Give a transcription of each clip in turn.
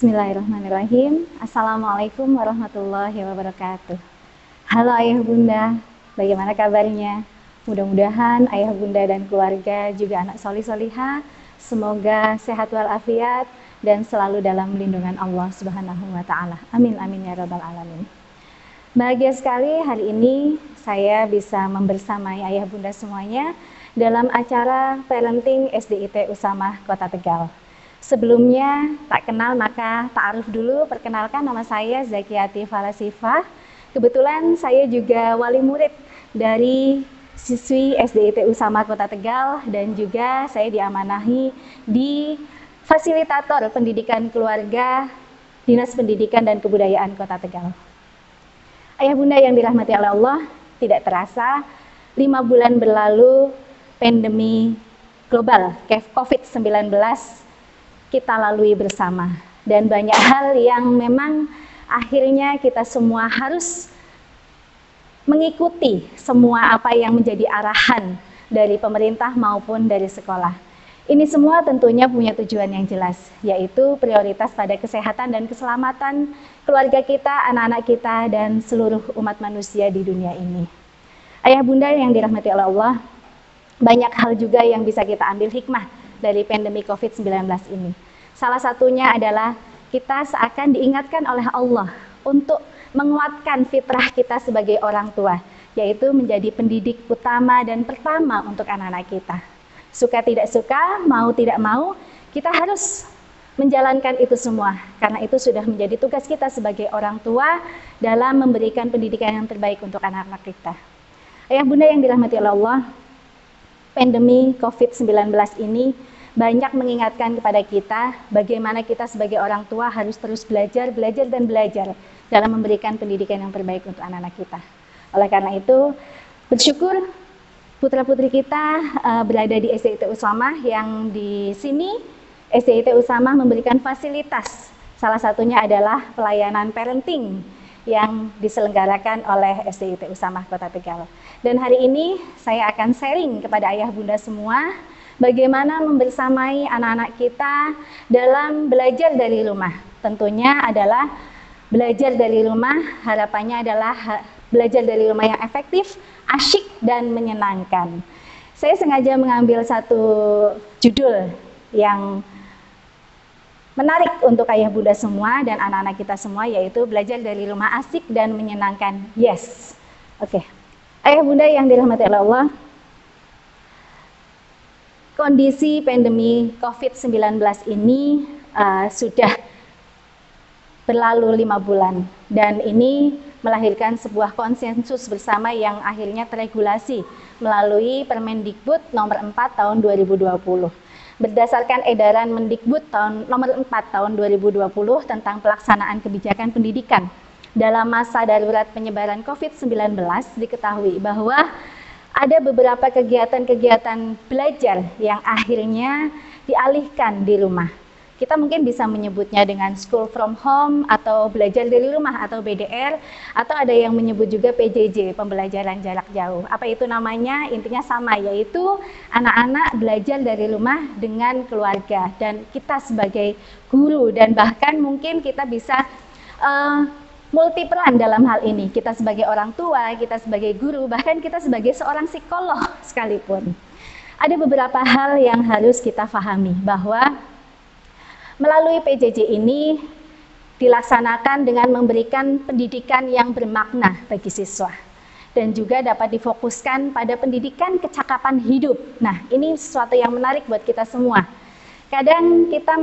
Bismillahirrahmanirrahim. Assalamualaikum warahmatullahi wabarakatuh. Halo ayah bunda, bagaimana kabarnya? Mudah-mudahan ayah bunda dan keluarga juga anak solih-solihah, semoga sehat walafiat dan selalu dalam lindungan Allah Subhanahu wa Ta'ala. Amin, amin ya Rabbal 'Alamin. Bahagia sekali hari ini saya bisa membersamai ayah bunda semuanya dalam acara Parenting SDIT Usamah Kota Tegal. Sebelumnya tak kenal maka ta'aruf dulu, perkenalkan nama saya Zakiyati Falasifah. Kebetulan saya juga wali murid dari siswi SDIT Usamah Kota Tegal dan juga saya diamanahi di fasilitator pendidikan keluarga Dinas Pendidikan dan Kebudayaan Kota Tegal. Ayah bunda yang dirahmati oleh Allah, tidak terasa 5 bulan berlalu pandemi global COVID-19 kita lalui bersama, dan banyak hal yang memang akhirnya kita semua harus mengikuti semua apa yang menjadi arahan dari pemerintah maupun dari sekolah. Ini semua tentunya punya tujuan yang jelas, yaitu prioritas pada kesehatan dan keselamatan keluarga kita, anak-anak kita, dan seluruh umat manusia di dunia ini. Ayah bunda yang dirahmati oleh Allah, banyak hal juga yang bisa kita ambil hikmah dari pandemi COVID-19 ini. Salah satunya adalah kita seakan diingatkan oleh Allah untuk menguatkan fitrah kita sebagai orang tua, yaitu menjadi pendidik utama dan pertama untuk anak-anak kita. Suka tidak suka, mau tidak mau, kita harus menjalankan itu semua, karena itu sudah menjadi tugas kita sebagai orang tua dalam memberikan pendidikan yang terbaik untuk anak-anak kita. Ayah bunda yang dirahmati oleh Allah, pandemi COVID-19 ini banyak mengingatkan kepada kita bagaimana kita sebagai orang tua harus terus belajar dalam memberikan pendidikan yang terbaik untuk anak-anak kita. Oleh karena itu, bersyukur putra-putri kita berada di SDIT Usamah, yang di sini SDIT Usamah memberikan fasilitas. Salah satunya adalah pelayanan parenting yang diselenggarakan oleh SDIT Usamah Kota Tegal. Dan hari ini saya akan sharing kepada ayah bunda semua bagaimana membersamai anak-anak kita dalam belajar dari rumah. Tentunya adalah belajar dari rumah, harapannya adalah belajar dari rumah yang efektif, asyik, dan menyenangkan. Saya sengaja mengambil satu judul yang menarik untuk ayah bunda semua dan anak-anak kita semua, yaitu belajar dari rumah asik dan menyenangkan. Yes. Oke. Ayah bunda yang dirahmati Allah, kondisi pandemi COVID-19 ini sudah berlalu 5 bulan, dan ini melahirkan sebuah konsensus bersama yang akhirnya teregulasi melalui Permendikbud nomor 4 tahun 2020. Berdasarkan edaran Mendikbud nomor 4 tahun 2020 tentang pelaksanaan kebijakan pendidikan dalam masa darurat penyebaran COVID-19, diketahui bahwa ada beberapa kegiatan-kegiatan belajar yang akhirnya dialihkan di rumah. Kita mungkin bisa menyebutnya dengan school from home atau belajar dari rumah atau BDR, atau ada yang menyebut juga PJJ, pembelajaran jarak jauh. Apa itu namanya? Intinya sama, yaitu anak-anak belajar dari rumah dengan keluarga, dan kita sebagai guru, dan bahkan mungkin kita bisa multi peran dalam hal ini. Kita sebagai orang tua, kita sebagai guru, bahkan kita sebagai seorang psikolog sekalipun. Ada beberapa hal yang harus kita pahami, bahwa melalui PJJ ini dilaksanakan dengan memberikan pendidikan yang bermakna bagi siswa, dan juga dapat difokuskan pada pendidikan kecakapan hidup. Nah, ini sesuatu yang menarik buat kita semua. Kadang kita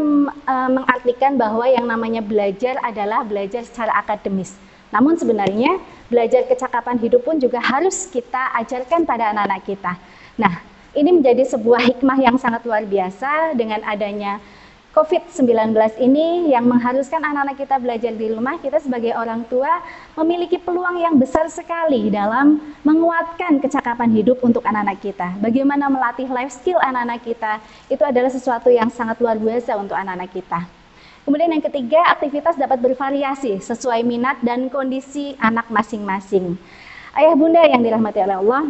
mengartikan bahwa yang namanya belajar adalah belajar secara akademis. Namun sebenarnya belajar kecakapan hidup pun juga harus kita ajarkan pada anak-anak kita. Nah, ini menjadi sebuah hikmah yang sangat luar biasa dengan adanya COVID-19 ini yang mengharuskan anak-anak kita belajar di rumah. Kita sebagai orang tua memiliki peluang yang besar sekali dalam menguatkan kecakapan hidup untuk anak-anak kita. Bagaimana melatih life skill anak-anak kita, itu adalah sesuatu yang sangat luar biasa untuk anak-anak kita. Kemudian yang ketiga, aktivitas dapat bervariasi sesuai minat dan kondisi anak masing-masing. Ayah bunda yang dirahmati oleh Allah,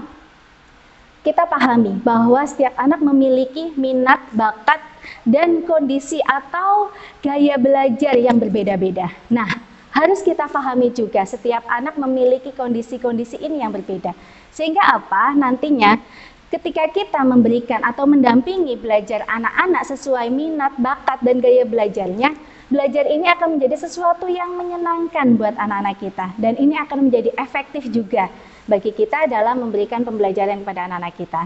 kita pahami bahwa setiap anak memiliki minat, bakat, dan kondisi atau gaya belajar yang berbeda-beda. Nah, harus kita pahami juga setiap anak memiliki kondisi-kondisi ini yang berbeda. Sehingga apa? Nantinya ketika kita memberikan atau mendampingi belajar anak-anak sesuai minat, bakat, dan gaya belajarnya, belajar ini akan menjadi sesuatu yang menyenangkan buat anak-anak kita. Dan ini akan menjadi efektif juga bagi kita dalam memberikan pembelajaran kepada anak-anak kita.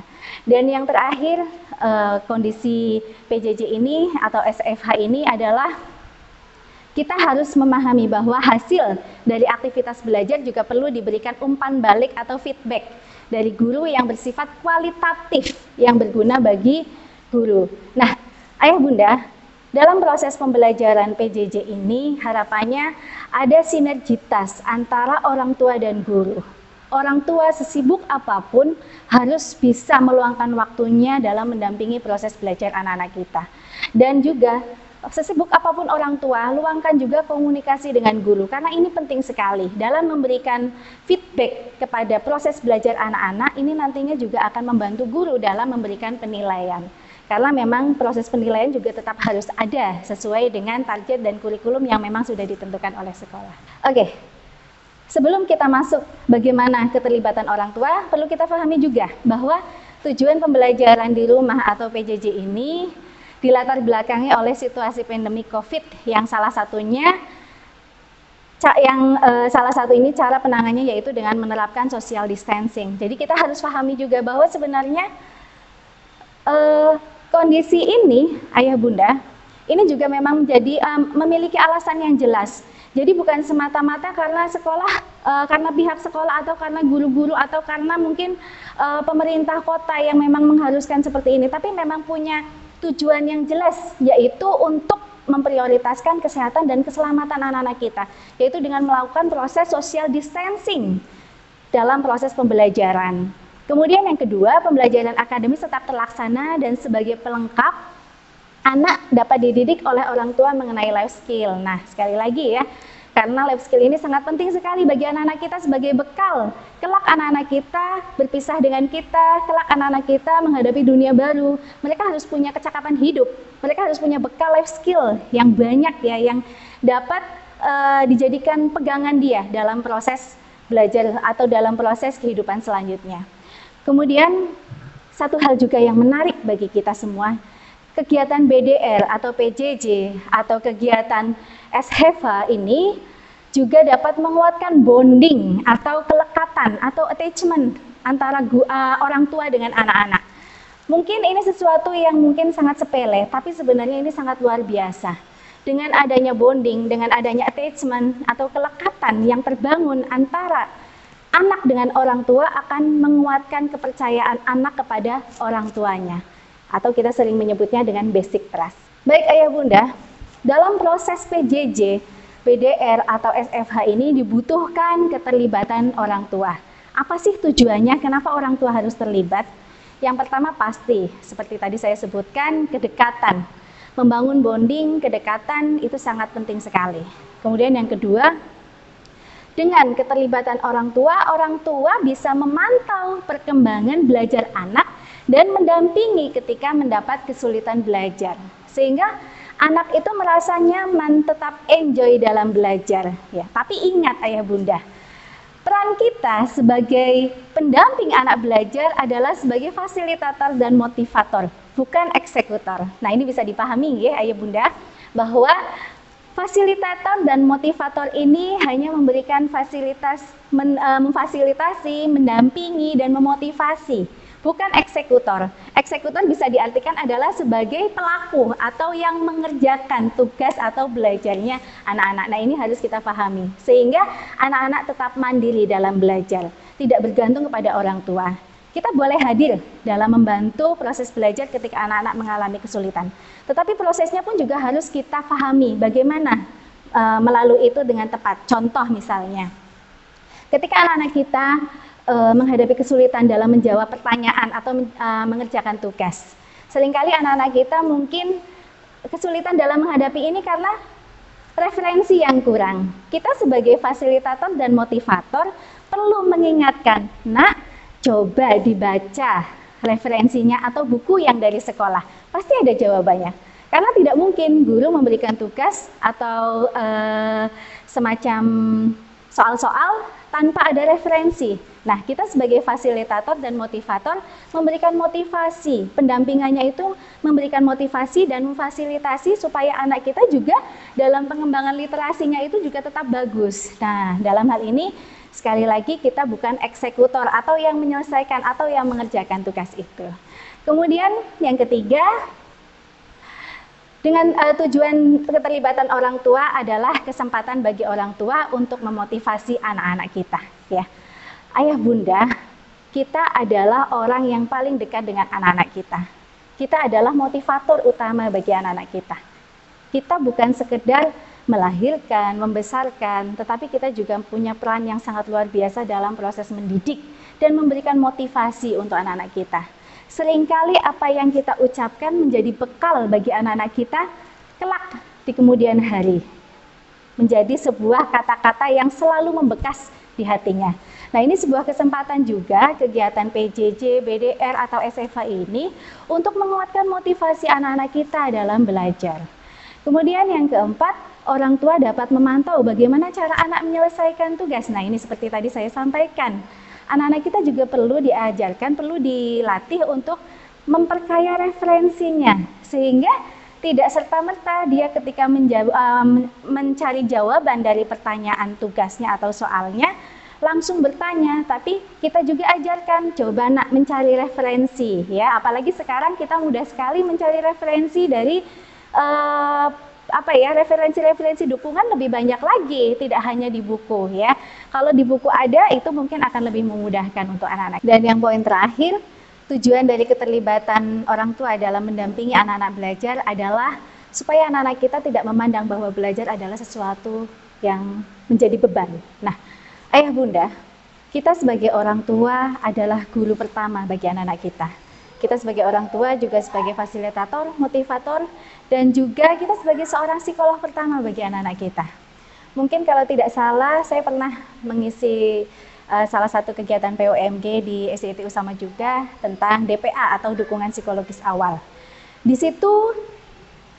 Dan yang terakhir, kondisi PJJ ini atau SFH ini adalah kita harus memahami bahwa hasil dari aktivitas belajar juga perlu diberikan umpan balik atau feedback dari guru yang bersifat kualitatif yang berguna bagi guru. Nah, ayah bunda, dalam proses pembelajaran PJJ ini harapannya ada sinergitas antara orang tua dan guru. Orang tua sesibuk apapun harus bisa meluangkan waktunya dalam mendampingi proses belajar anak-anak kita. Dan juga sesibuk apapun orang tua, luangkan juga komunikasi dengan guru, karena ini penting sekali dalam memberikan feedback kepada proses belajar anak-anak. Ini nantinya juga akan membantu guru dalam memberikan penilaian, karena memang proses penilaian juga tetap harus ada sesuai dengan target dan kurikulum yang memang sudah ditentukan oleh sekolah. Oke, sebelum kita masuk bagaimana keterlibatan orang tua, perlu kita pahami juga bahwa tujuan pembelajaran di rumah atau PJJ ini dilatar belakangi oleh situasi pandemi COVID yang salah satu ini cara penanganannya yaitu dengan menerapkan social distancing. Jadi kita harus pahami juga bahwa sebenarnya kondisi ini, ayah bunda, ini juga memang menjadi memiliki alasan yang jelas. Jadi bukan semata-mata karena sekolah, karena pihak sekolah atau karena guru-guru atau karena mungkin pemerintah kota yang memang mengharuskan seperti ini, tapi memang punya tujuan yang jelas, yaitu untuk memprioritaskan kesehatan dan keselamatan anak-anak kita, yaitu dengan melakukan proses social distancing dalam proses pembelajaran. Kemudian yang kedua, pembelajaran akademis tetap terlaksana dan sebagai pelengkap, anak dapat dididik oleh orang tua mengenai life skill. Nah, sekali lagi ya, karena life skill ini sangat penting sekali bagi anak-anak kita sebagai bekal. Kelak anak-anak kita berpisah dengan kita, kelak anak-anak kita menghadapi dunia baru. Mereka harus punya kecakapan hidup, mereka harus punya bekal life skill yang banyak ya, yang dapat dijadikan pegangan dia dalam proses belajar atau dalam proses kehidupan selanjutnya. Kemudian satu hal juga yang menarik bagi kita semua, kegiatan BDR atau PJJ atau kegiatan SHFA ini juga dapat menguatkan bonding atau kelekatan atau attachment antara orang tua dengan anak-anak. Mungkin ini sesuatu yang mungkin sangat sepele, tapi sebenarnya ini sangat luar biasa. Dengan adanya bonding, dengan adanya attachment atau kelekatan yang terbangun antara anak dengan orang tua akan menguatkan kepercayaan anak kepada orang tuanya. Atau kita sering menyebutnya dengan basic trust. Baik ayah bunda, dalam proses PJJ, PDR atau SFH ini dibutuhkan keterlibatan orang tua. Apa sih tujuannya? Kenapa orang tua harus terlibat? Yang pertama pasti, seperti tadi saya sebutkan, kedekatan. Membangun bonding, kedekatan itu sangat penting sekali. Kemudian yang kedua, dengan keterlibatan orang tua bisa memantau perkembangan belajar anak dan mendampingi ketika mendapat kesulitan belajar. Sehingga anak itu merasa nyaman, tetap enjoy dalam belajar. Ya, tapi ingat ayah bunda, peran kita sebagai pendamping anak belajar adalah sebagai fasilitator dan motivator, bukan eksekutor. Nah, ini bisa dipahami ya ayah bunda, bahwa fasilitator dan motivator ini hanya memberikan memfasilitasi, mendampingi, dan memotivasi, bukan eksekutor. Eksekutor bisa diartikan adalah sebagai pelaku atau yang mengerjakan tugas atau belajarnya anak-anak. Nah, ini harus kita pahami, sehingga anak-anak tetap mandiri dalam belajar, tidak bergantung kepada orang tua. Kita boleh hadir dalam membantu proses belajar ketika anak-anak mengalami kesulitan. Tetapi prosesnya pun juga harus kita pahami bagaimana melalui itu dengan tepat. Contoh misalnya, ketika anak-anak kita menghadapi kesulitan dalam menjawab pertanyaan atau mengerjakan tugas. Seringkali anak-anak kita mungkin kesulitan dalam menghadapi ini karena referensi yang kurang. Kita sebagai fasilitator dan motivator perlu mengingatkan, nak, coba dibaca referensinya atau buku yang dari sekolah? Pasti ada jawabannya. Karena tidak mungkin guru memberikan tugas atau semacam soal-soal tanpa ada referensi. Nah, kita sebagai fasilitator dan motivator memberikan motivasi. Pendampingannya itu memberikan motivasi dan memfasilitasi supaya anak kita juga dalam pengembangan literasinya itu juga tetap bagus. Nah, dalam hal ini sekali lagi kita bukan eksekutor atau yang menyelesaikan atau yang mengerjakan tugas itu. Kemudian yang ketiga, dengan tujuan keterlibatan orang tua adalah kesempatan bagi orang tua untuk memotivasi anak-anak kita. Ya, ayah bunda, kita adalah orang yang paling dekat dengan anak-anak kita. Kita adalah motivator utama bagi anak-anak kita. Kita bukan sekedar melahirkan, membesarkan, tetapi kita juga punya peran yang sangat luar biasa dalam proses mendidik dan memberikan motivasi untuk anak-anak kita. Seringkali apa yang kita ucapkan menjadi bekal bagi anak-anak kita kelak di kemudian hari. Menjadi sebuah kata-kata yang selalu membekas di hatinya. Nah, ini sebuah kesempatan juga kegiatan PJJ, BDR atau SFA ini untuk menguatkan motivasi anak-anak kita dalam belajar. Kemudian yang keempat, orang tua dapat memantau bagaimana cara anak menyelesaikan tugas. Nah, ini seperti tadi saya sampaikan. Anak-anak kita juga perlu diajarkan, perlu dilatih untuk memperkaya referensinya. Sehingga tidak serta-merta dia ketika mencari jawaban dari pertanyaan tugasnya atau soalnya, langsung bertanya. Tapi kita juga ajarkan, coba nak mencari referensi. Ya, apalagi sekarang kita mudah sekali mencari referensi dari referensi-referensi dukungan lebih banyak lagi, tidak hanya di buku ya. Kalau di buku ada, itu mungkin akan lebih memudahkan untuk anak-anak. Dan yang poin terakhir, tujuan dari keterlibatan orang tua dalam mendampingi anak-anak belajar adalah supaya anak-anak kita tidak memandang bahwa belajar adalah sesuatu yang menjadi beban. Nah, ayah bunda, kita sebagai orang tua adalah guru pertama bagi anak-anak kita. Kita sebagai orang tua juga sebagai fasilitator, motivator, dan juga kita sebagai seorang psikolog pertama bagi anak-anak kita. Mungkin kalau tidak salah, saya pernah mengisi salah satu kegiatan POMG di SIT Usama juga tentang DPA atau dukungan psikologis awal. Di situ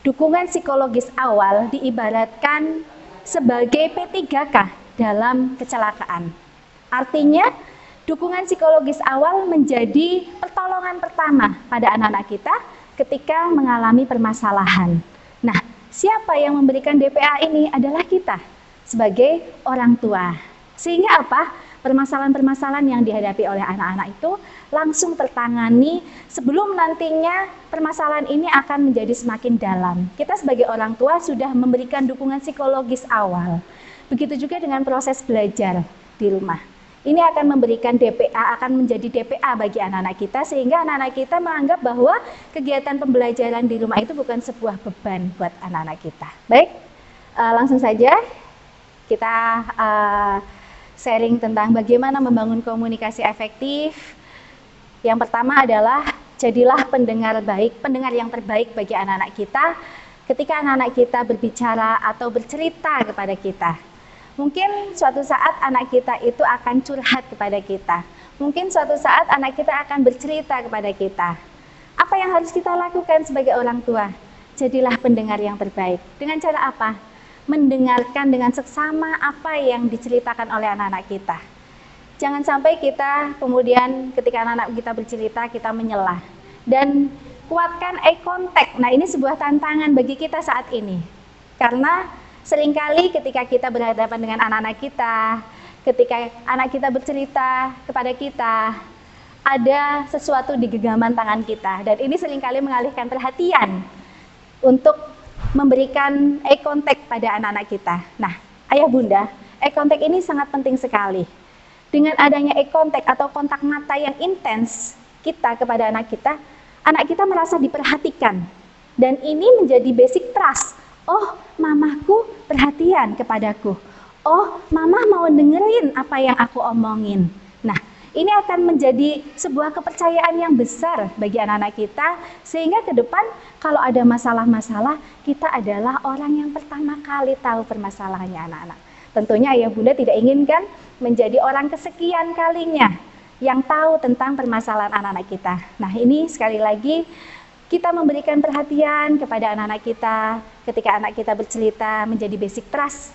dukungan psikologis awal diibaratkan sebagai P3K dalam kecelakaan. Artinya, dukungan psikologis awal menjadi pertolongan pertama pada anak-anak kita ketika mengalami permasalahan. Nah, siapa yang memberikan DPA ini adalah kita sebagai orang tua. Sehingga apa? Permasalahan-permasalahan yang dihadapi oleh anak-anak itu langsung tertangani sebelum nantinya permasalahan ini akan menjadi semakin dalam. Kita sebagai orang tua sudah memberikan dukungan psikologis awal. Begitu juga dengan proses belajar di rumah. Ini akan memberikan DPA, akan menjadi DPA bagi anak-anak kita, sehingga anak-anak kita menganggap bahwa kegiatan pembelajaran di rumah itu bukan sebuah beban buat anak-anak kita. Baik, langsung saja kita sharing tentang bagaimana membangun komunikasi efektif. Yang pertama adalah jadilah pendengar baik, pendengar yang terbaik bagi anak-anak kita ketika anak-anak kita berbicara atau bercerita kepada kita. Mungkin suatu saat anak kita itu akan curhat kepada kita. Mungkin suatu saat anak kita akan bercerita kepada kita. Apa yang harus kita lakukan sebagai orang tua? Jadilah pendengar yang terbaik. Dengan cara apa? Mendengarkan dengan seksama apa yang diceritakan oleh anak-anak kita. Jangan sampai kita kemudian ketika anak-anak kita bercerita, kita menyelah. Dan kuatkan eye contact. Nah, ini sebuah tantangan bagi kita saat ini. Karena seringkali ketika kita berhadapan dengan anak-anak kita, ketika anak kita bercerita kepada kita, ada sesuatu di genggaman tangan kita. Dan ini seringkali mengalihkan perhatian untuk memberikan eye contact pada anak-anak kita. Nah, ayah bunda, eye contact ini sangat penting sekali. Dengan adanya eye contact atau kontak mata yang intens kita kepada anak kita merasa diperhatikan. Dan ini menjadi basic trust. Oh, mamaku perhatian kepadaku. Oh, mama mau dengerin apa yang aku omongin. Nah, ini akan menjadi sebuah kepercayaan yang besar bagi anak-anak kita, sehingga ke depan kalau ada masalah-masalah, kita adalah orang yang pertama kali tahu permasalahannya anak-anak. Tentunya ayah bunda tidak inginkan menjadi orang kesekian kalinya yang tahu tentang permasalahan anak-anak kita. Nah, ini sekali lagi kita memberikan perhatian kepada anak-anak kita ketika anak kita bercerita, menjadi basic trust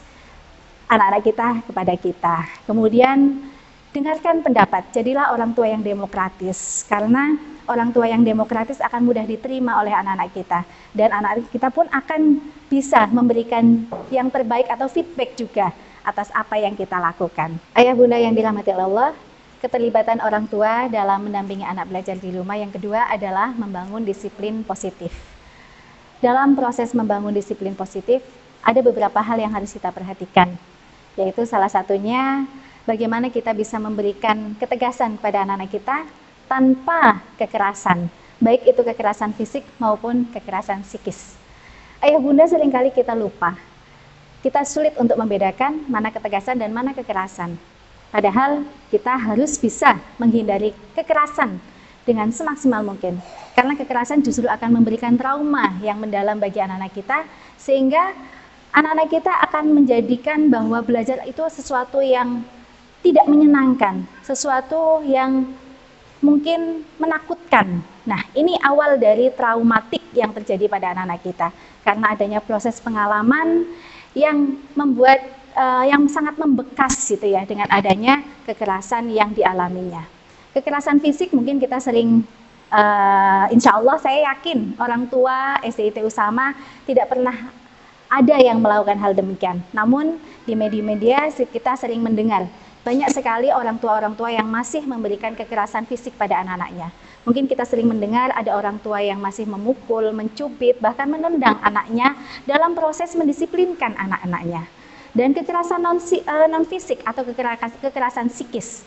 anak-anak kita kepada kita. Kemudian dengarkan pendapat, jadilah orang tua yang demokratis, karena orang tua yang demokratis akan mudah diterima oleh anak-anak kita, dan anak-anak kita pun akan bisa memberikan yang terbaik atau feedback juga atas apa yang kita lakukan. Ayah bunda yang dirahmati Allah, keterlibatan orang tua dalam mendampingi anak belajar di rumah yang kedua adalah membangun disiplin positif. Dalam proses membangun disiplin positif, ada beberapa hal yang harus kita perhatikan, yaitu salah satunya bagaimana kita bisa memberikan ketegasan kepada anak-anak kita tanpa kekerasan, baik itu kekerasan fisik maupun kekerasan psikis. Ayah bunda seringkali kita lupa, kita sulit untuk membedakan mana ketegasan dan mana kekerasan. Padahal kita harus bisa menghindari kekerasan dengan semaksimal mungkin. Karena kekerasan justru akan memberikan trauma yang mendalam bagi anak-anak kita, sehingga anak-anak kita akan menjadikan bahwa belajar itu sesuatu yang tidak menyenangkan, sesuatu yang mungkin menakutkan. Nah, ini awal dari traumatik yang terjadi pada anak-anak kita. Karena adanya proses pengalaman yang membuat yang sangat membekas gitu ya, dengan adanya kekerasan yang dialaminya. Kekerasan fisik mungkin kita sering, insya Allah saya yakin orang tua SDIT Usama tidak pernah ada yang melakukan hal demikian. Namun di media-media kita sering mendengar banyak sekali orang tua yang masih memberikan kekerasan fisik pada anak-anaknya. Mungkin kita sering mendengar ada orang tua yang masih memukul, mencubit, bahkan menendang anaknya dalam proses mendisiplinkan anak-anaknya. Dan kekerasan non fisik atau kekerasan psikis.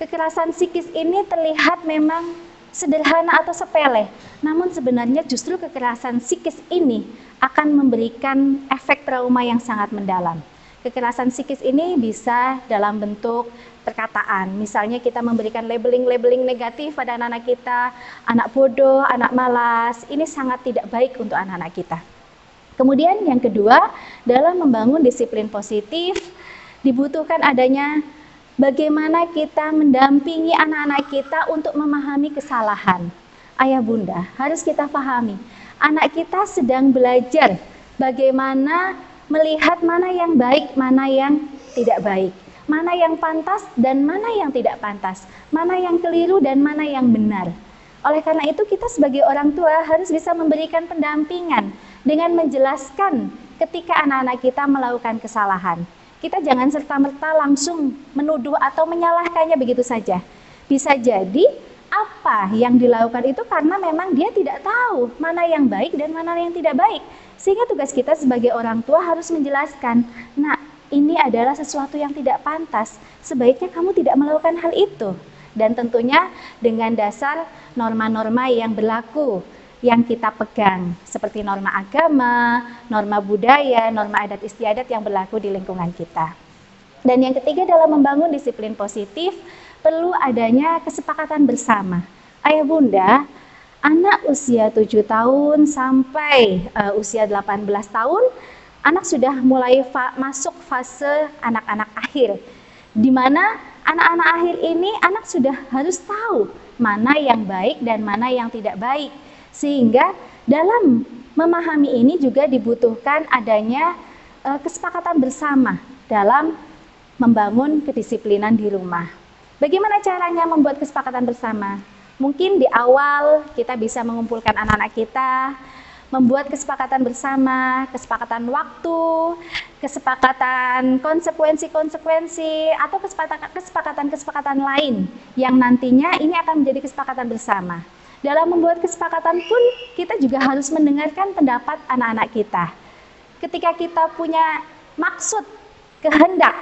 Kekerasan psikis ini terlihat memang sederhana atau sepele, namun sebenarnya justru kekerasan psikis ini akan memberikan efek trauma yang sangat mendalam. Kekerasan psikis ini bisa dalam bentuk perkataan, misalnya kita memberikan labeling negatif pada anak-anak kita, anak bodoh, anak malas, ini sangat tidak baik untuk anak-anak kita. Kemudian yang kedua, dalam membangun disiplin positif, dibutuhkan adanya bagaimana kita mendampingi anak-anak kita untuk memahami kesalahan. Ayah bunda, harus kita pahami, anak kita sedang belajar bagaimana melihat mana yang baik, mana yang tidak baik, mana yang pantas dan mana yang tidak pantas, mana yang keliru dan mana yang benar. Oleh karena itu kita sebagai orang tua harus bisa memberikan pendampingan dengan menjelaskan ketika anak-anak kita melakukan kesalahan. Kita jangan serta-merta langsung menuduh atau menyalahkannya begitu saja. Bisa jadi apa yang dilakukan itu karena memang dia tidak tahu mana yang baik dan mana yang tidak baik. Sehingga tugas kita sebagai orang tua harus menjelaskan, nah ini adalah sesuatu yang tidak pantas, sebaiknya kamu tidak melakukan hal itu. Dan tentunya dengan dasar norma-norma yang berlaku, yang kita pegang, seperti norma agama, norma budaya, norma adat istiadat yang berlaku di lingkungan kita. Dan yang ketiga dalam membangun disiplin positif, perlu adanya kesepakatan bersama. Ayah bunda, anak usia 7 tahun sampai usia 18 tahun, anak sudah mulai masuk fase anak-anak akhir, di mana anak-anak akhir ini anak sudah harus tahu mana yang baik dan mana yang tidak baik. Sehingga dalam memahami ini juga dibutuhkan adanya kesepakatan bersama dalam membangun kedisiplinan di rumah. Bagaimana caranya membuat kesepakatan bersama? Mungkin di awal kita bisa mengumpulkan anak-anak kita, membuat kesepakatan bersama, kesepakatan waktu, kesepakatan konsekuensi-konsekuensi, atau kesepakatan-kesepakatan lain yang nantinya ini akan menjadi kesepakatan bersama. Dalam membuat kesepakatan pun kita juga harus mendengarkan pendapat anak-anak kita. Ketika kita punya maksud, kehendak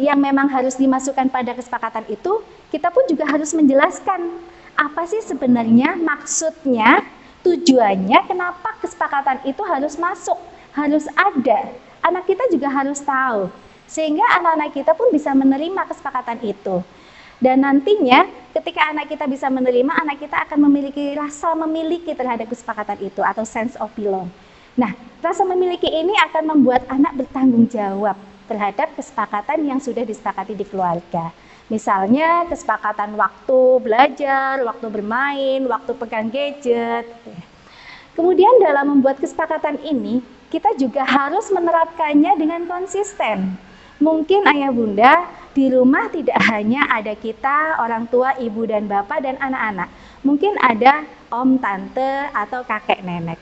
yang memang harus dimasukkan pada kesepakatan itu, kita pun juga harus menjelaskan apa sih sebenarnya maksudnya, tujuannya, kenapa kesepakatan itu harus masuk, harus ada. Anak kita juga harus tahu, sehingga anak-anak kita pun bisa menerima kesepakatan itu. Dan nantinya ketika anak kita bisa menerima, anak kita akan memiliki rasa memiliki terhadap kesepakatan itu atau sense of belong. Nah, rasa memiliki ini akan membuat anak bertanggung jawab terhadap kesepakatan yang sudah disepakati di keluarga. Misalnya kesepakatan waktu belajar, waktu bermain, waktu pegang gadget. Kemudian dalam membuat kesepakatan ini, kita juga harus menerapkannya dengan konsisten. Mungkin ayah bunda di rumah tidak hanya ada kita, orang tua, ibu dan bapak dan anak-anak. Mungkin ada om, tante, atau kakek nenek.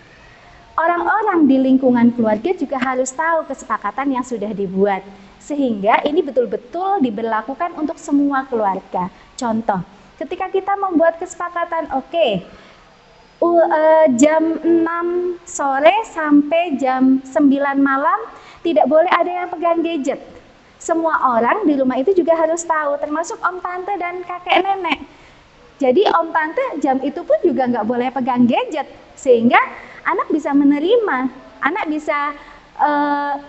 Orang-orang di lingkungan keluarga juga harus tahu kesepakatan yang sudah dibuat. Sehingga ini betul-betul diberlakukan untuk semua keluarga. Contoh, ketika kita membuat kesepakatan, jam 6 sore sampai jam 9 malam tidak boleh ada yang pegang gadget. Semua orang di rumah itu juga harus tahu, termasuk om, tante, dan kakek nenek. Jadi om, tante jam itu pun juga nggak boleh pegang gadget, sehingga anak bisa menerima, anak bisa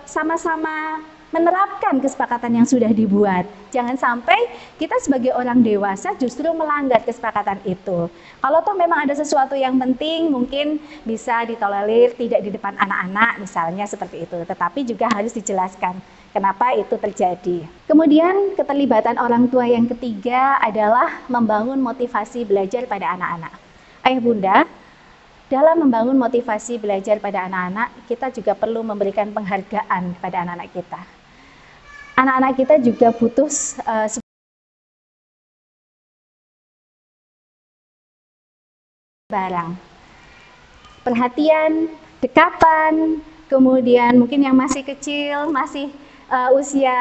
sama-sama menerapkan kesepakatan yang sudah dibuat. Jangan sampai kita sebagai orang dewasa justru melanggar kesepakatan itu. Kalau toh memang ada sesuatu yang penting, mungkin bisa ditolerir tidak di depan anak-anak, misalnya seperti itu. Tetapi juga harus dijelaskan kenapa itu terjadi. Kemudian keterlibatan orang tua yang ketiga adalah membangun motivasi belajar pada anak-anak. Ayah bunda, dalam membangun motivasi belajar pada anak-anak, kita juga perlu memberikan penghargaan pada anak-anak kita. Anak-anak kita juga butuh barang, perhatian, dekatan, kemudian mungkin yang masih kecil, masih usia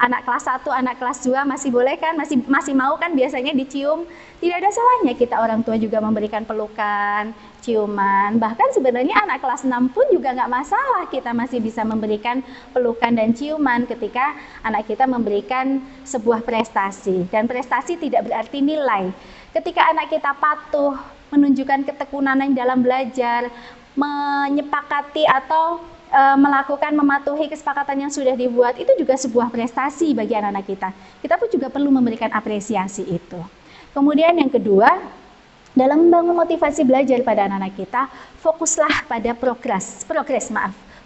anak kelas 1, anak kelas 2 masih boleh kan, masih mau kan biasanya dicium. Tidak ada salahnya kita orang tua juga memberikan pelukan, ciuman. Bahkan sebenarnya anak kelas 6 pun juga nggak masalah, kita masih bisa memberikan pelukan dan ciuman ketika anak kita memberikan sebuah prestasi. Dan prestasi tidak berarti nilai. Ketika anak kita patuh, menunjukkan ketekunan dalam belajar, menyepakati atau melakukan mematuhi kesepakatan yang sudah dibuat, itu juga sebuah prestasi bagi anak-anak kita. Kita pun juga perlu memberikan apresiasi itu. Kemudian yang kedua, dalam membangun motivasi belajar pada anak-anak kita, fokuslah pada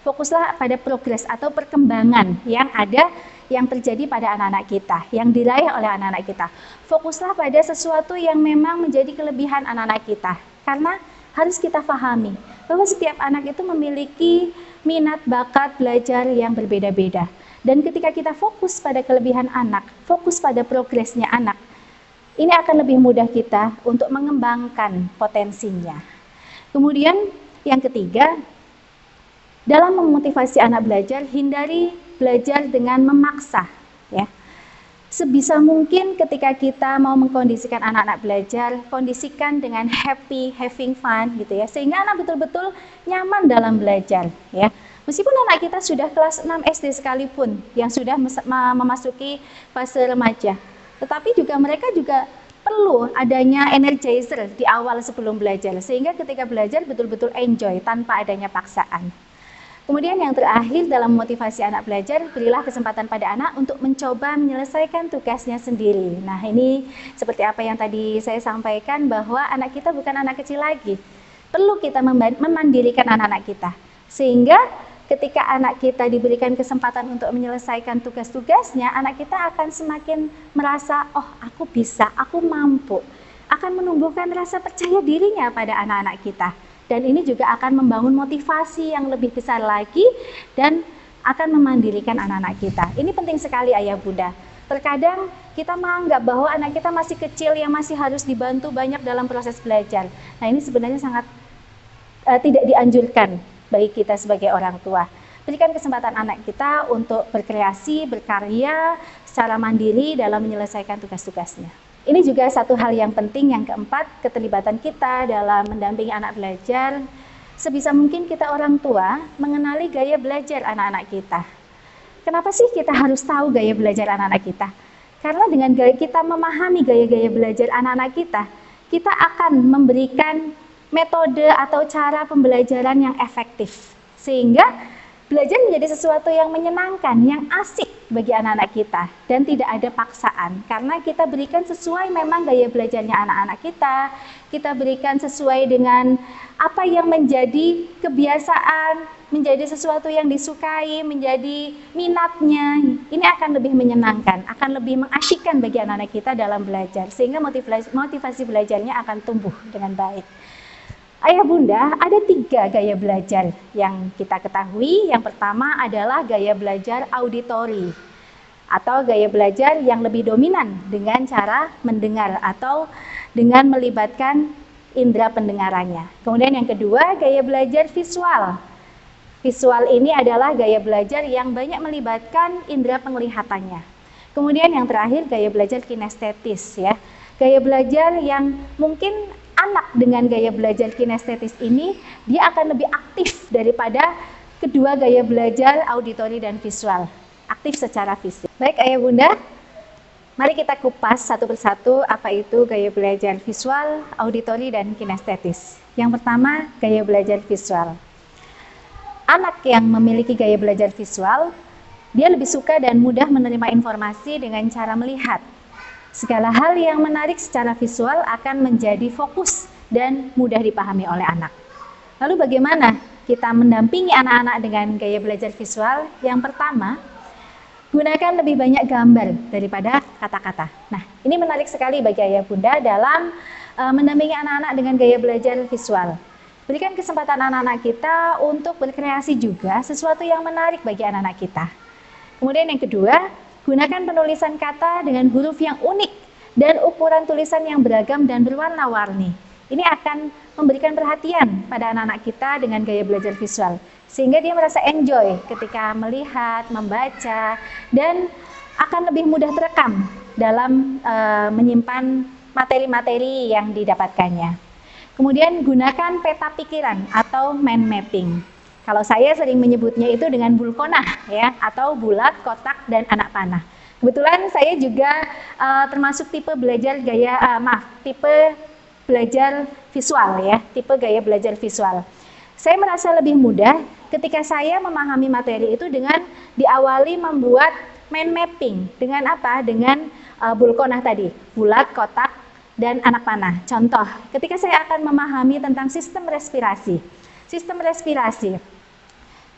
fokuslah pada progres atau perkembangan yang ada, yang terjadi pada anak-anak kita, yang diraih oleh anak-anak kita. Fokuslah pada sesuatu yang memang menjadi kelebihan anak-anak kita, karena harus kita pahami bahwa setiap anak itu memiliki minat bakat belajar yang berbeda-beda. Dan ketika kita fokus pada kelebihan anak, fokus pada progresnya anak, ini akan lebih mudah kita untuk mengembangkan potensinya. Kemudian yang ketiga, dalam memotivasi anak belajar, hindari belajar dengan memaksa, ya. Sebisa mungkin ketika kita mau mengkondisikan anak-anak belajar, kondisikan dengan happy, having fun gitu ya, sehingga anak betul-betul nyaman dalam belajar ya. Meskipun anak kita sudah kelas 6 SD sekalipun yang sudah memasuki fase remaja, tetapi juga mereka juga perlu adanya energizer di awal sebelum belajar, sehingga ketika belajar betul-betul enjoy tanpa adanya paksaan. Kemudian yang terakhir, dalam motivasi anak belajar, berilah kesempatan pada anak untuk mencoba menyelesaikan tugasnya sendiri. Nah, ini seperti apa yang tadi saya sampaikan, bahwa anak kita bukan anak kecil lagi. Perlu kita memandirikan anak-anak kita. Sehingga ketika anak kita diberikan kesempatan untuk menyelesaikan tugas-tugasnya, anak kita akan semakin merasa, oh aku bisa, aku mampu. Akan menumbuhkan rasa percaya dirinya pada anak-anak kita. Dan ini juga akan membangun motivasi yang lebih besar lagi dan akan memandirikan anak-anak kita. Ini penting sekali ayah bunda. Terkadang kita menganggap bahwa anak kita masih kecil yang masih harus dibantu banyak dalam proses belajar. Nah, ini sebenarnya sangat tidak dianjurkan bagi kita sebagai orang tua. Berikan kesempatan anak kita untuk berkreasi, berkarya secara mandiri dalam menyelesaikan tugas-tugasnya. Ini juga satu hal yang penting, yang keempat, keterlibatan kita dalam mendampingi anak belajar. Sebisa mungkin kita orang tua mengenali gaya belajar anak-anak kita. Kenapa sih kita harus tahu gaya belajar anak-anak kita? Karena dengan kita memahami gaya-gaya belajar anak-anak kita, kita akan memberikan metode atau cara pembelajaran yang efektif. Sehingga belajar menjadi sesuatu yang menyenangkan, yang asik, bagi anak-anak kita dan tidak ada paksaan, karena kita berikan sesuai memang gaya belajarnya anak-anak kita berikan sesuai dengan apa yang menjadi kebiasaan, menjadi sesuatu yang disukai, menjadi minatnya. Ini akan lebih menyenangkan, akan lebih mengasyikkan bagi anak-anak kita dalam belajar, sehingga motivasi belajarnya akan tumbuh dengan baik. Ayah bunda, ada 3 gaya belajar yang kita ketahui. Yang pertama adalah gaya belajar auditori, atau gaya belajar yang lebih dominan dengan cara mendengar atau dengan melibatkan indera pendengarannya. Kemudian yang kedua, gaya belajar visual. Visual ini adalah gaya belajar yang banyak melibatkan indera penglihatannya. Kemudian yang terakhir, gaya belajar kinestetis, ya. Gaya belajar yang mungkin anak dengan gaya belajar kinestetis ini, dia akan lebih aktif daripada kedua gaya belajar auditori dan visual, aktif secara fisik. Baik ayah bunda, mari kita kupas satu persatu apa itu gaya belajar visual, auditori, dan kinestetis. Yang pertama, gaya belajar visual. Anak yang memiliki gaya belajar visual, dia lebih suka dan mudah menerima informasi dengan cara melihat. Segala hal yang menarik secara visual akan menjadi fokus dan mudah dipahami oleh anak. Lalu bagaimana kita mendampingi anak-anak dengan gaya belajar visual? Yang pertama, gunakan lebih banyak gambar daripada kata-kata. Nah, ini menarik sekali bagi ayah bunda dalam mendampingi anak-anak dengan gaya belajar visual. Berikan kesempatan anak-anak kita untuk berkreasi juga sesuatu yang menarik bagi anak-anak kita. Kemudian yang kedua, gunakan penulisan kata dengan huruf yang unik dan ukuran tulisan yang beragam dan berwarna-warni. Ini akan memberikan perhatian pada anak-anak kita dengan gaya belajar visual, sehingga dia merasa enjoy ketika melihat, membaca, dan akan lebih mudah terekam dalam menyimpan materi-materi yang didapatkannya. Kemudian gunakan peta pikiran atau mind mapping. Kalau saya sering menyebutnya itu dengan bulkonah, ya, atau bulat, kotak, dan anak panah. Kebetulan saya juga termasuk tipe belajar tipe belajar visual, ya, tipe gaya belajar visual. Saya merasa lebih mudah ketika saya memahami materi itu dengan diawali membuat mind mapping. Dengan apa? Dengan bulkonah tadi, bulat, kotak, dan anak panah. Contoh, ketika saya akan memahami tentang sistem respirasi.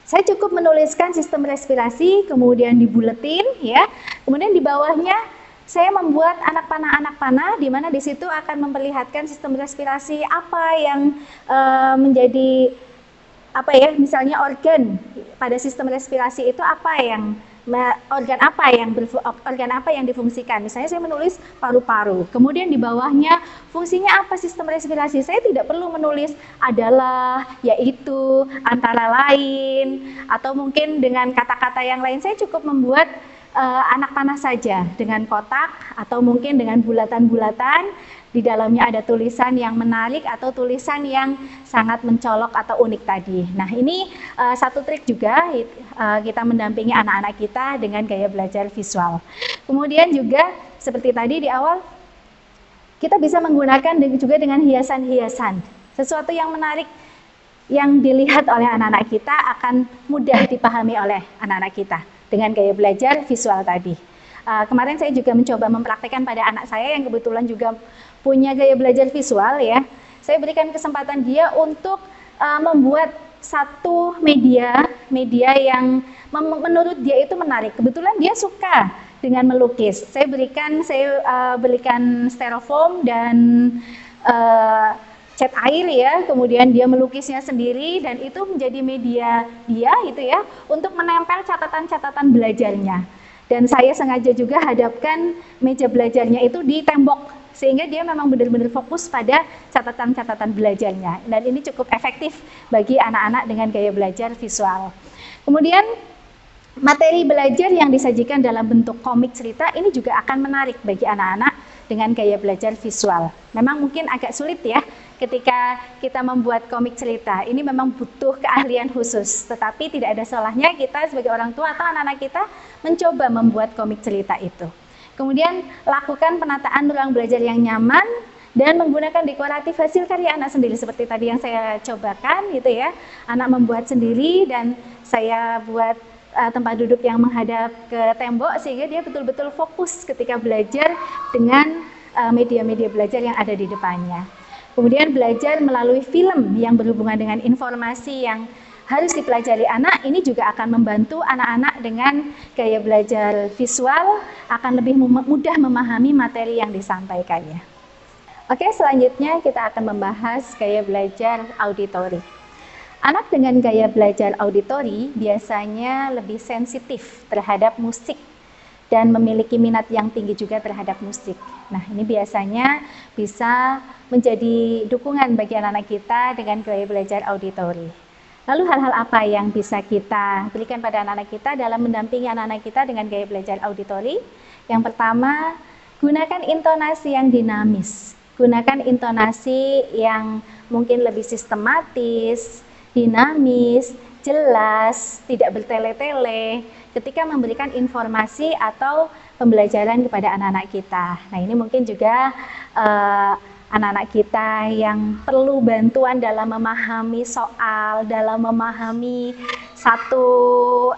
Saya cukup menuliskan sistem respirasi, kemudian dibuletin, ya. Kemudian di bawahnya saya membuat anak panah, di mana di situ akan memperlihatkan sistem respirasi apa yang menjadi misalnya organ pada sistem respirasi itu organ apa yang difungsikan. Misalnya saya menulis paru-paru, kemudian di bawahnya fungsinya apa sistem respirasi. Saya tidak perlu menulis adalah, yaitu, antara lain, atau mungkin dengan kata-kata yang lain. Saya cukup membuat anak panah saja dengan kotak atau mungkin dengan bulatan-bulatan. Di dalamnya ada tulisan yang menarik atau tulisan yang sangat mencolok atau unik tadi. Nah, ini satu trik juga kita mendampingi anak-anak kita dengan gaya belajar visual. Kemudian juga seperti tadi di awal, kita bisa menggunakan juga dengan hiasan-hiasan. Sesuatu yang menarik yang dilihat oleh anak-anak kita akan mudah dipahami oleh anak-anak kita dengan gaya belajar visual tadi. Kemarin saya juga mencoba mempraktekkan pada anak saya yang kebetulan juga punya gaya belajar visual, ya. Saya berikan kesempatan dia untuk membuat satu media yang menurut dia itu menarik. Kebetulan dia suka dengan melukis. Saya belikan styrofoam dan cat air, ya. Kemudian dia melukisnya sendiri dan itu menjadi media dia itu, ya, untuk menempel catatan-catatan belajarnya. Dan saya sengaja juga hadapkan meja belajarnya itu di tembok, sehingga dia memang benar-benar fokus pada catatan-catatan belajarnya. Dan ini cukup efektif bagi anak-anak dengan gaya belajar visual. Kemudian materi belajar yang disajikan dalam bentuk komik cerita ini juga akan menarik bagi anak-anak dengan gaya belajar visual. Memang mungkin agak sulit, ya, ketika kita membuat komik cerita. Ini memang butuh keahlian khusus, tetapi tidak ada salahnya kita sebagai orang tua atau anak-anak kita mencoba membuat komik cerita itu. Kemudian lakukan penataan ruang belajar yang nyaman dan menggunakan dekoratif hasil karya anak sendiri seperti tadi yang saya cobakan, gitu, ya. Anak membuat sendiri dan saya buat tempat duduk yang menghadap ke tembok, sehingga dia betul-betul fokus ketika belajar dengan media-media belajar yang ada di depannya. Kemudian belajar melalui film yang berhubungan dengan informasi yang harus dipelajari anak, ini juga akan membantu anak-anak dengan gaya belajar visual, akan lebih mudah memahami materi yang disampaikannya. Oke, selanjutnya kita akan membahas gaya belajar auditori. Anak dengan gaya belajar auditori biasanya lebih sensitif terhadap musik dan memiliki minat yang tinggi juga terhadap musik. Nah, ini biasanya bisa menjadi dukungan bagi anak-anak kita dengan gaya belajar auditori. Lalu hal-hal apa yang bisa kita berikan pada anak-anak kita dalam mendampingi anak-anak kita dengan gaya belajar auditori? Yang pertama, gunakan intonasi yang dinamis. Gunakan intonasi yang mungkin lebih sistematis, dinamis, jelas, tidak bertele-tele ketika memberikan informasi atau pembelajaran kepada anak-anak kita. Nah, ini mungkin juga anak-anak kita yang perlu bantuan dalam memahami soal, dalam memahami satu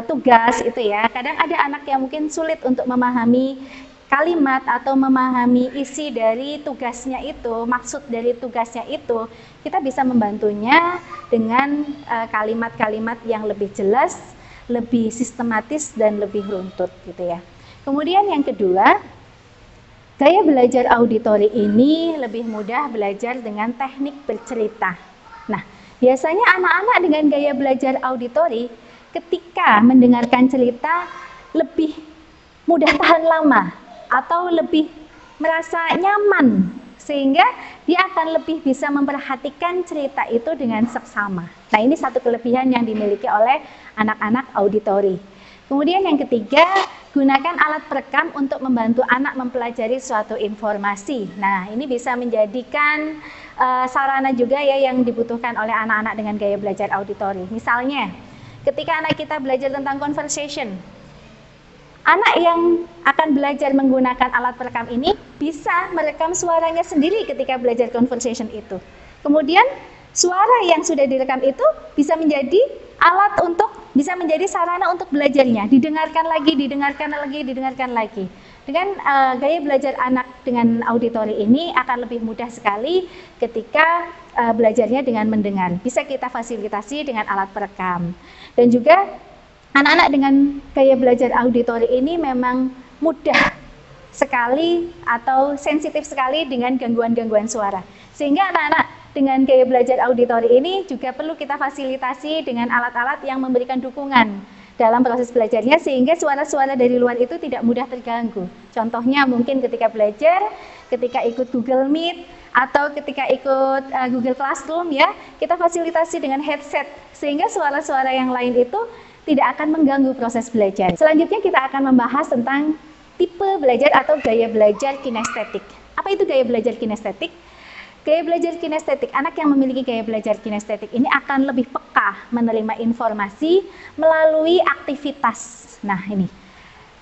tugas itu ya. Kadang ada anak yang mungkin sulit untuk memahami kalimat atau memahami isi dari tugasnya itu, maksud dari tugasnya itu. Kita bisa membantunya dengan kalimat-kalimat yang lebih jelas, lebih sistematis dan lebih runtut gitu ya. Kemudian yang kedua, gaya belajar auditori ini lebih mudah belajar dengan teknik bercerita. Nah, biasanya anak-anak dengan gaya belajar auditori ketika mendengarkan cerita lebih mudah tahan lama atau lebih merasa nyaman, sehingga dia akan lebih bisa memperhatikan cerita itu dengan seksama. Nah, ini satu kelebihan yang dimiliki oleh anak-anak auditori. Kemudian yang ketiga, gunakan alat perekam untuk membantu anak mempelajari suatu informasi. Nah, ini bisa menjadikan sarana juga ya yang dibutuhkan oleh anak-anak dengan gaya belajar auditori. Misalnya, ketika anak kita belajar tentang conversation, anak yang akan belajar menggunakan alat perekam ini bisa merekam suaranya sendiri ketika belajar conversation itu. Kemudian suara yang sudah direkam itu bisa menjadi alat untuk, bisa menjadi sarana untuk belajarnya. Didengarkan lagi, didengarkan lagi, didengarkan lagi. Dengan gaya belajar anak dengan auditori ini akan lebih mudah sekali ketika belajarnya dengan mendengar. Bisa kita fasilitasi dengan alat perekam. Dan juga anak-anak dengan gaya belajar auditori ini memang mudah sekali atau sensitif sekali dengan gangguan-gangguan suara. Sehingga anak-anak dengan gaya belajar auditori ini juga perlu kita fasilitasi dengan alat-alat yang memberikan dukungan dalam proses belajarnya, sehingga suara-suara dari luar itu tidak mudah terganggu. Contohnya mungkin ketika belajar, ketika ikut Google Meet, atau ketika ikut Google Classroom ya, kita fasilitasi dengan headset, sehingga suara-suara yang lain itu tidak akan mengganggu proses belajar. Selanjutnya kita akan membahas tentang tipe belajar atau gaya belajar kinestetik. Apa itu gaya belajar kinestetik? Gaya belajar kinestetik, anak yang memiliki gaya belajar kinestetik ini akan lebih peka menerima informasi melalui aktivitas. Nah ini,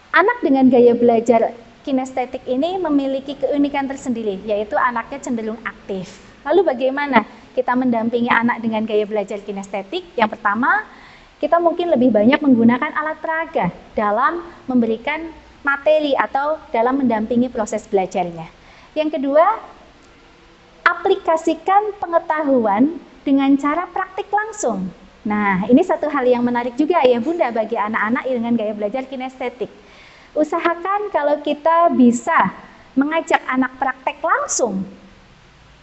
anak dengan gaya belajar kinestetik ini memiliki keunikan tersendiri, yaitu anaknya cenderung aktif. Lalu bagaimana kita mendampingi anak dengan gaya belajar kinestetik? Yang pertama, kita mungkin lebih banyak menggunakan alat peraga dalam memberikan materi atau dalam mendampingi proses belajarnya. Yang kedua, aplikasikan pengetahuan dengan cara praktik langsung. Nah, ini satu hal yang menarik juga ya Bunda bagi anak-anak dengan gaya belajar kinestetik. Usahakan kalau kita bisa mengajak anak praktek langsung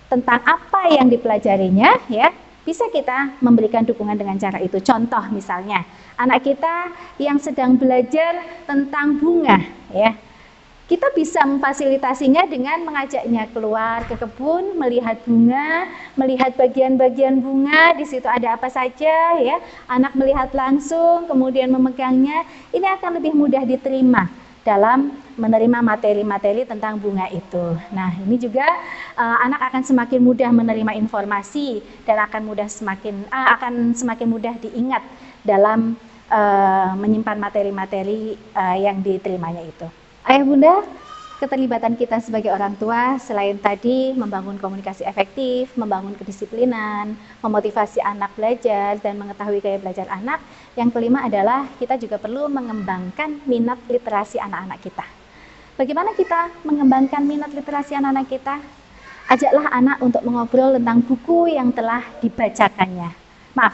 tentang apa yang dipelajarinya ya, bisa kita memberikan dukungan dengan cara itu. Contoh misalnya, anak kita yang sedang belajar tentang bunga ya, kita bisa memfasilitasinya dengan mengajaknya keluar ke kebun, melihat bunga, melihat bagian-bagian bunga, di situ ada apa saja ya. Anak melihat langsung, kemudian memegangnya, ini akan lebih mudah diterima dalam menerima materi-materi tentang bunga itu. Nah, ini juga anak akan semakin mudah menerima informasi dan akan semakin mudah diingat dalam menyimpan materi-materi yang diterimanya itu. Ayah Bunda, keterlibatan kita sebagai orang tua selain tadi membangun komunikasi efektif, membangun kedisiplinan, memotivasi anak belajar dan mengetahui gaya belajar anak, yang kelima adalah kita juga perlu mengembangkan minat literasi anak-anak kita. Bagaimana kita mengembangkan minat literasi anak-anak kita? Ajaklah anak untuk mengobrol tentang buku yang telah dibacanya.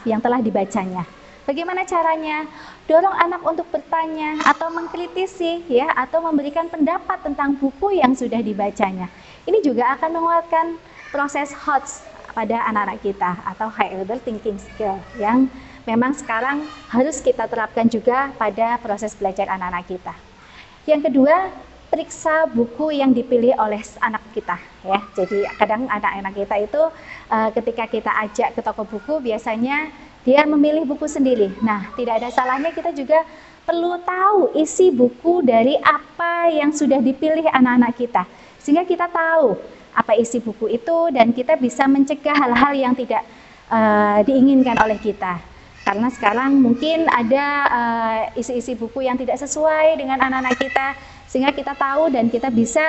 Yang telah dibacanya. Bagaimana caranya? Dorong anak untuk bertanya atau mengkritisi ya, atau memberikan pendapat tentang buku yang sudah dibacanya. Ini juga akan menguatkan proses HOTS pada anak-anak kita atau high order thinking skill yang memang sekarang harus kita terapkan juga pada proses belajar anak-anak kita. Yang kedua, periksa buku yang dipilih oleh anak kita ya. Jadi kadang anak-anak kita itu ketika kita ajak ke toko buku biasanya dia memilih buku sendiri. Nah, tidak ada salahnya kita juga perlu tahu isi buku dari apa yang sudah dipilih anak-anak kita. Sehingga kita tahu apa isi buku itu dan kita bisa mencegah hal-hal yang tidak diinginkan oleh kita. Karena sekarang mungkin ada isi-isi buku yang tidak sesuai dengan anak-anak kita, sehingga kita tahu dan kita bisa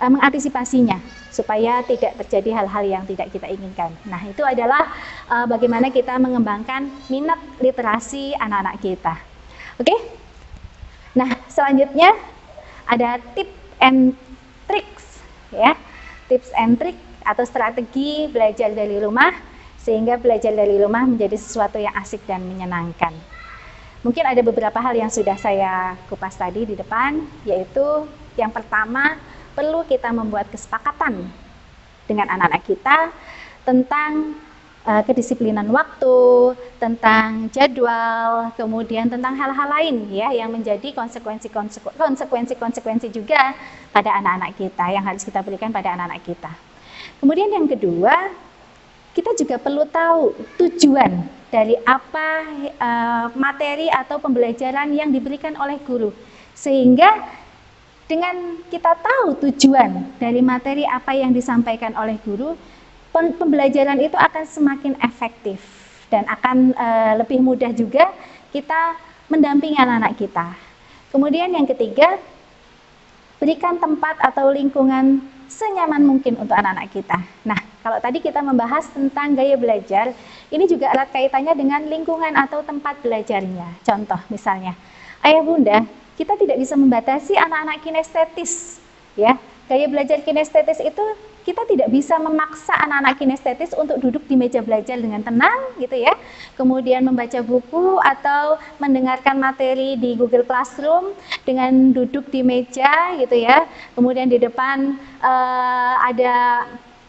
mengantisipasinya supaya tidak terjadi hal-hal yang tidak kita inginkan. Nah, itu adalah bagaimana kita mengembangkan minat literasi anak-anak kita. Oke? Nah, selanjutnya ada tips and tricks ya. Tips and trick atau strategi belajar dari rumah sehingga belajar dari rumah menjadi sesuatu yang asik dan menyenangkan. Mungkin ada beberapa hal yang sudah saya kupas tadi di depan, yaitu yang pertama, perlu kita membuat kesepakatan dengan anak-anak kita tentang kedisiplinan waktu, tentang jadwal, kemudian tentang hal-hal lain ya yang menjadi konsekuensi juga pada anak-anak kita yang harus kita berikan pada anak-anak kita. Kemudian yang kedua, kita juga perlu tahu tujuan dari apa materi atau pembelajaran yang diberikan oleh guru, sehingga dengan kita tahu tujuan dari materi apa yang disampaikan oleh guru, pembelajaran itu akan semakin efektif dan akan lebih mudah juga kita mendampingi anak-anak kita. Kemudian yang ketiga, berikan tempat atau lingkungan senyaman mungkin untuk anak-anak kita. Nah, kalau tadi kita membahas tentang gaya belajar, ini juga erat kaitannya dengan lingkungan atau tempat belajarnya. Contoh misalnya, ayah bunda, kita tidak bisa membatasi anak-anak kinestetis, ya. Gaya belajar kinestetis itu kita tidak bisa memaksa anak-anak kinestetis untuk duduk di meja belajar dengan tenang, gitu ya. Kemudian membaca buku atau mendengarkan materi di Google Classroom dengan duduk di meja, gitu ya. Kemudian di depan ada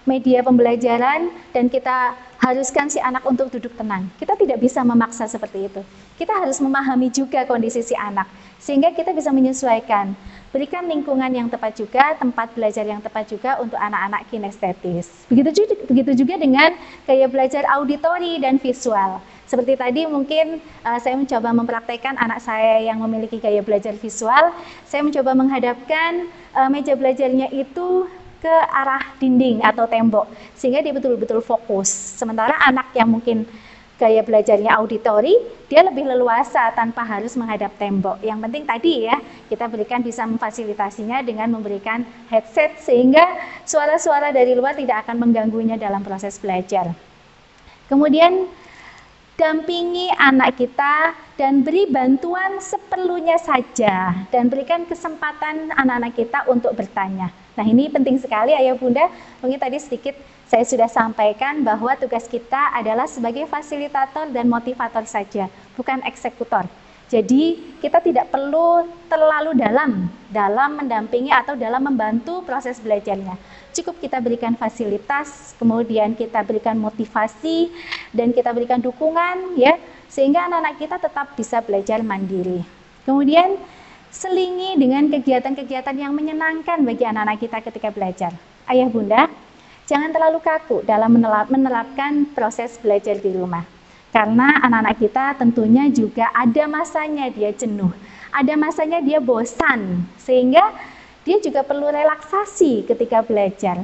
media pembelajaran dan kita haruskan si anak untuk duduk tenang. Kita tidak bisa memaksa seperti itu. Kita harus memahami juga kondisi si anak, sehingga kita bisa menyesuaikan. Berikan lingkungan yang tepat juga, tempat belajar yang tepat juga untuk anak-anak kinestetis. Begitu juga dengan gaya belajar auditori dan visual. Seperti tadi mungkin saya mencoba mempraktekkan anak saya yang memiliki gaya belajar visual. Saya mencoba menghadapkan meja belajarnya itu ke arah dinding atau tembok, sehingga dia betul-betul fokus. Sementara anak yang mungkin gaya belajarnya auditori, dia lebih leluasa tanpa harus menghadap tembok. Yang penting tadi ya, kita berikan bisa memfasilitasinya dengan memberikan headset, sehingga suara-suara dari luar tidak akan mengganggunya dalam proses belajar. Kemudian, dampingi anak kita dan beri bantuan seperlunya saja, dan berikan kesempatan anak-anak kita untuk bertanya. Nah, ini penting sekali ayah bunda. Mungkin tadi sedikit saya sudah sampaikan bahwa tugas kita adalah sebagai fasilitator dan motivator saja, bukan eksekutor. Jadi kita tidak perlu terlalu dalam mendampingi atau dalam membantu proses belajarnya. Cukup kita berikan fasilitas, kemudian kita berikan motivasi, dan kita berikan dukungan ya, sehingga anak-anak kita tetap bisa belajar mandiri. Kemudian selingi dengan kegiatan-kegiatan yang menyenangkan bagi anak-anak kita ketika belajar. Ayah bunda, jangan terlalu kaku dalam menerapkan proses belajar di rumah. Karena anak-anak kita tentunya juga ada masanya dia jenuh, ada masanya dia bosan, sehingga dia juga perlu relaksasi ketika belajar.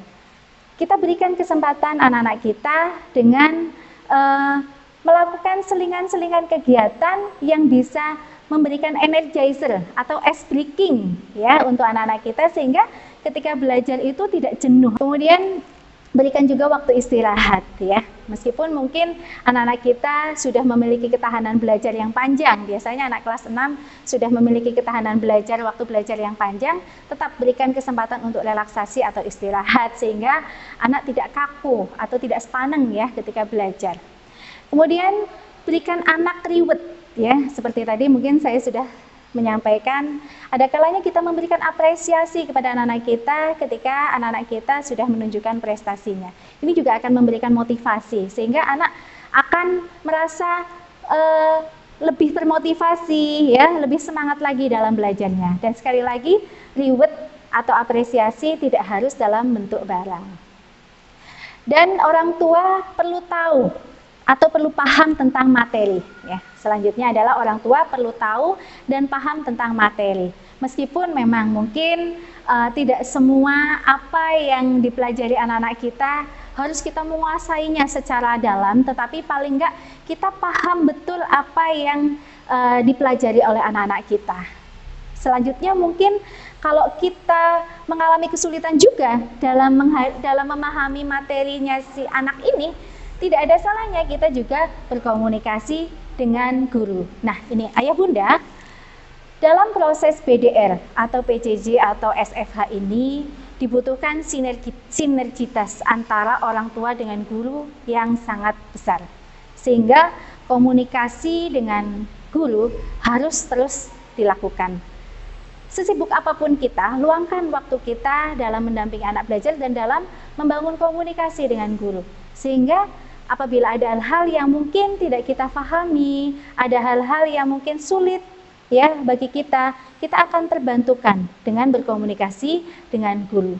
Kita berikan kesempatan anak-anak kita dengan melakukan selingan-selingan kegiatan yang bisa memberikan energizer atau ice breaking ya untuk anak-anak kita sehingga ketika belajar itu tidak jenuh. Kemudian berikan juga waktu istirahat ya. Meskipun mungkin anak-anak kita sudah memiliki ketahanan belajar yang panjang, biasanya anak kelas 6 sudah memiliki ketahanan belajar, waktu belajar yang panjang, tetap berikan kesempatan untuk relaksasi atau istirahat sehingga anak tidak kaku atau tidak sepaneng ya ketika belajar. Kemudian berikan anak reward ya, seperti tadi mungkin saya sudah menyampaikan, ada kalanya kita memberikan apresiasi kepada anak-anak kita ketika anak-anak kita sudah menunjukkan prestasinya. Ini juga akan memberikan motivasi sehingga anak akan merasa lebih termotivasi ya, lebih semangat lagi dalam belajarnya. Dan sekali lagi, reward atau apresiasi tidak harus dalam bentuk barang. Dan orang tua perlu tahu atau perlu paham tentang materi ya. Selanjutnya adalah orang tua perlu tahu dan paham tentang materi. Meskipun memang mungkin tidak semua apa yang dipelajari anak-anak kita harus kita menguasainya secara dalam, tetapi paling enggak kita paham betul apa yang dipelajari oleh anak-anak kita. Selanjutnya mungkin kalau kita mengalami kesulitan juga dalam memahami materinya si anak ini, tidak ada salahnya kita juga berkomunikasi dengan guru. Nah, ini ayah bunda, dalam proses BDR atau PJJ atau SFH ini dibutuhkan sinergitas antara orang tua dengan guru yang sangat besar. Sehingga komunikasi dengan guru harus terus dilakukan. Sesibuk apapun kita, luangkan waktu kita dalam mendampingi anak belajar dan dalam membangun komunikasi dengan guru. Sehingga apabila ada hal-hal yang mungkin tidak kita pahami, ada hal-hal yang mungkin sulit ya bagi kita, kita akan terbantukan dengan berkomunikasi dengan guru.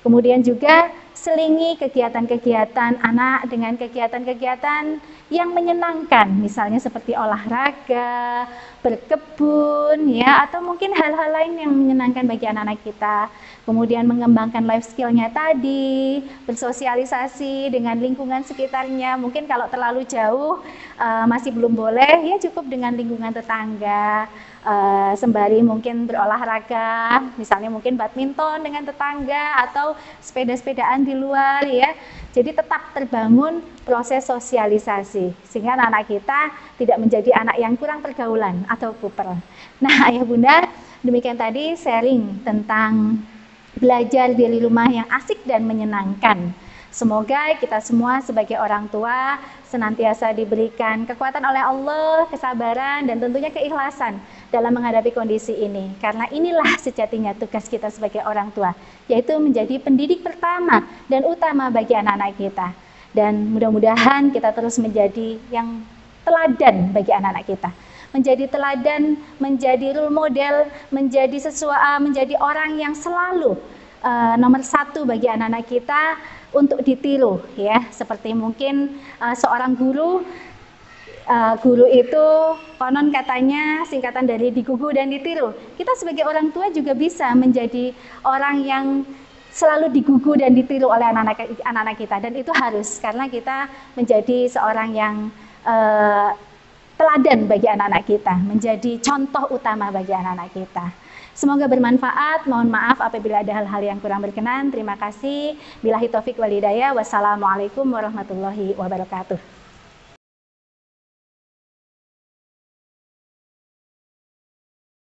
Kemudian juga selingi kegiatan-kegiatan anak dengan kegiatan-kegiatan yang menyenangkan, misalnya seperti olahraga, berkebun, ya, atau mungkin hal-hal lain yang menyenangkan bagi anak-anak kita. Kemudian mengembangkan life skill-nya tadi, bersosialisasi dengan lingkungan sekitarnya. Mungkin kalau terlalu jauh masih belum boleh, ya cukup dengan lingkungan tetangga. Sembari mungkin berolahraga, misalnya mungkin badminton dengan tetangga atau sepeda-sepedaan di luar ya. Jadi tetap terbangun proses sosialisasi sehingga anak-anak kita tidak menjadi anak yang kurang pergaulan atau kuper. Nah, ayah bunda, demikian tadi sharing tentang belajar dari rumah yang asik dan menyenangkan. Semoga kita semua sebagai orang tua senantiasa diberikan kekuatan oleh Allah, kesabaran, dan tentunya keikhlasan dalam menghadapi kondisi ini. Karena inilah sejatinya tugas kita sebagai orang tua, yaitu menjadi pendidik pertama dan utama bagi anak-anak kita. Dan mudah-mudahan kita terus menjadi yang teladan bagi anak-anak kita. Menjadi teladan, menjadi role model, menjadi orang yang selalu nomor satu bagi anak-anak kita untuk ditiru ya, seperti mungkin seorang guru itu konon katanya singkatan dari digugu dan ditiru. Kita sebagai orang tua juga bisa menjadi orang yang selalu digugu dan ditiru oleh anak-anak kita, dan itu harus, karena kita menjadi seorang yang teladan bagi anak-anak kita, menjadi contoh utama bagi anak-anak kita. Semoga bermanfaat. Mohon maaf apabila ada hal-hal yang kurang berkenan. Terima kasih. Billahi taufik wal hidayah. Wassalamualaikum warahmatullahi wabarakatuh.